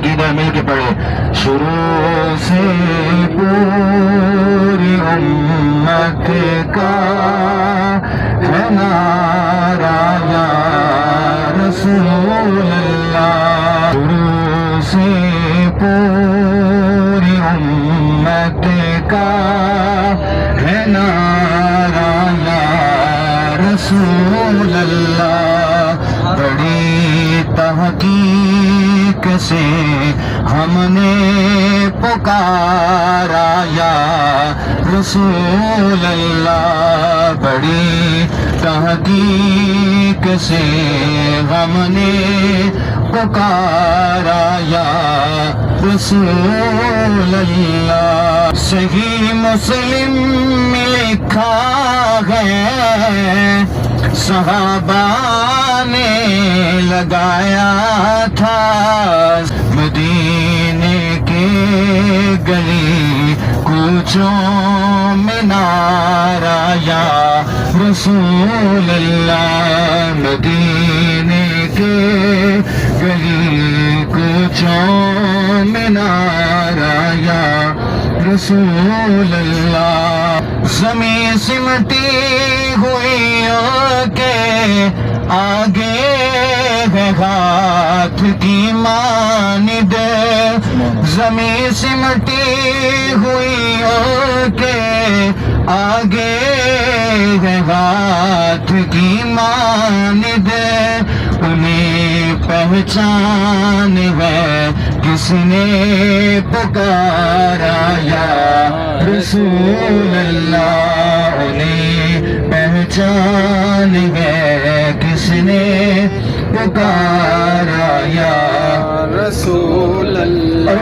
عقیدہ مل کے پڑھے. شروع سے پوری امت کا ہے نعرہ یا رسول اللہ. شروع سے پوری امت کا ہے نعرہ یا رسول اللہ. بڑی تحقیق سے ہم نے پکارا یا رسول اللہ. بڑی تحقیق سے ہم نے پکارا یا رسول اللہ. صحیح مسلم میں لکھا ہے صحابہ نے لگایا تھا مدینے کے گلی کوچوں میں نعرہ یا رسول اللہ. مدینے کے گلی کوچوں میں نعرہ یا رسول اللہ. زمین سمٹی ہوئی کے آگے ہے ہاتھ کی مانند. زمین سمٹی ہوئی کے آگے ہے ہاتھ کی مانند. انہیں پہچان ہے کس نے پکارا یا رسول اللہ. انہیں پہچان ہے کس نے پکارا یا رسول